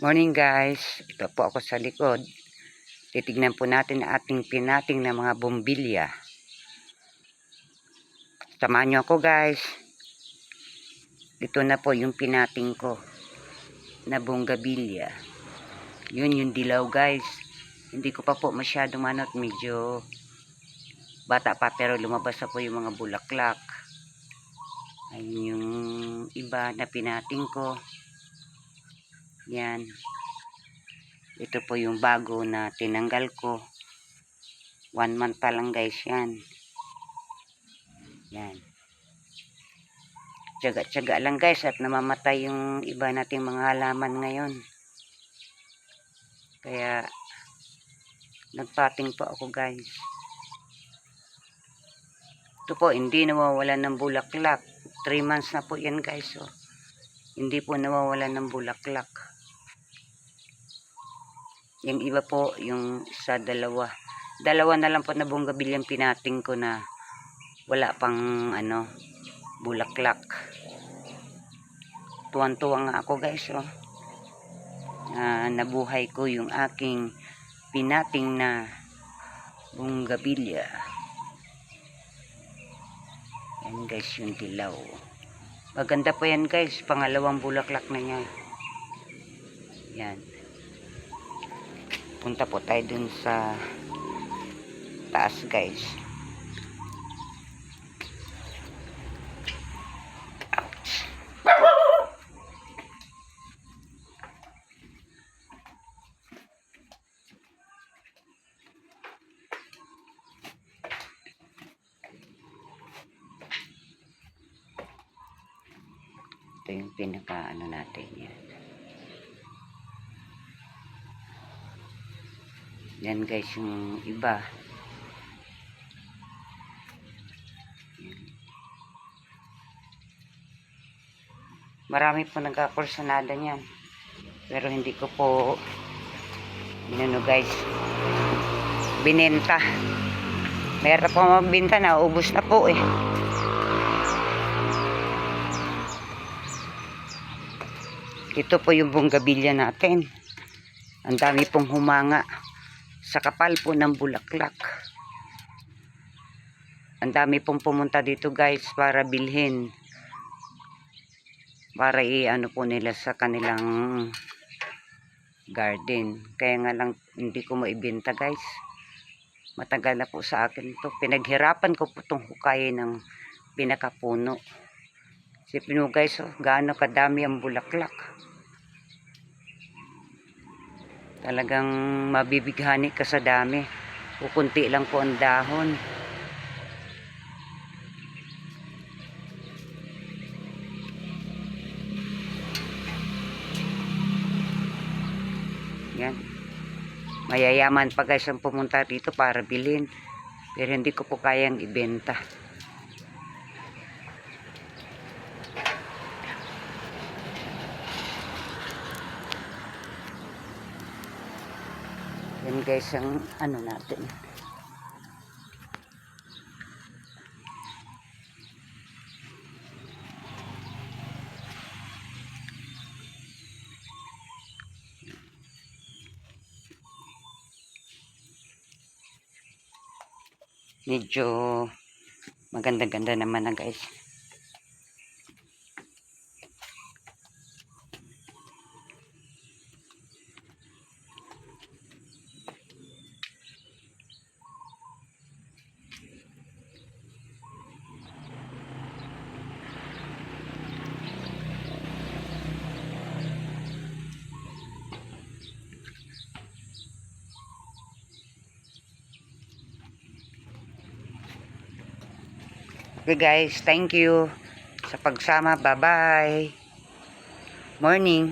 Morning guys, ito po ako sa likod. Titignan po natin ang ating pinating na mga bumbilya. Samahan nyo ako guys. Ito na po yung pinating ko na bonggabilya. Yun yung dilaw guys. Hindi ko pa po masyado manot. Medyo bata pa pero lumabas na po yung mga bulaklak. Ayun yung iba na pinating ko. Yan. Ito po yung bago na tinanggal ko. 1 month pa lang guys yan. Yan. Tiyaga-tiyaga lang guys at namamatay yung iba nating mga halaman ngayon. Kaya nagpating po ako guys. Ito po hindi nawawalan ng bulaklak. 3 months na po yan guys. Oh. Hindi po nawawalan ng bulaklak. Yung iba po yung sa dalawa na lang po na bonggabilyang pinating ko na wala pang bulaklak. Tuwan-tuwa nga ako guys. Oh. Nabuhay ko yung aking pinating na bonggabilya. Yan guys yung dilaw. Maganda po yan guys. Pangalawang bulaklak na niya. Yan. Punta po tayo dun sa taas guys. Ito yung pinaka natin yan. Yan guys yung iba. Marami po nagkakursunada niyan. Pero hindi ko po guys binenta. Meron po magbenta na ubos na po eh. Ito po yung bonggabilya natin. Ang dami pong humanga sa kapal po ng bulaklak. Ang dami pong pumunta dito guys para bilhin. Para po nila sa kanilang garden. Kaya nga lang hindi ko maibenta guys. Matagal na po sa akin to. Pinaghirapan ko po itong hukayin ng pinakapuno. Sipin mo guys, oh, gaano kadami ang bulaklak. Talagang mabibighani ka sa dami. Kukunti lang po ang dahon. Yan. Mayayaman pa guys ang pumunta dito para bilhin. Pero hindi ko po kayang ibenta. Yan guys ang natin. Medyo maganda-ganda naman na guys. Okay guys, thank you sa pagsama. Bye-bye. Morning.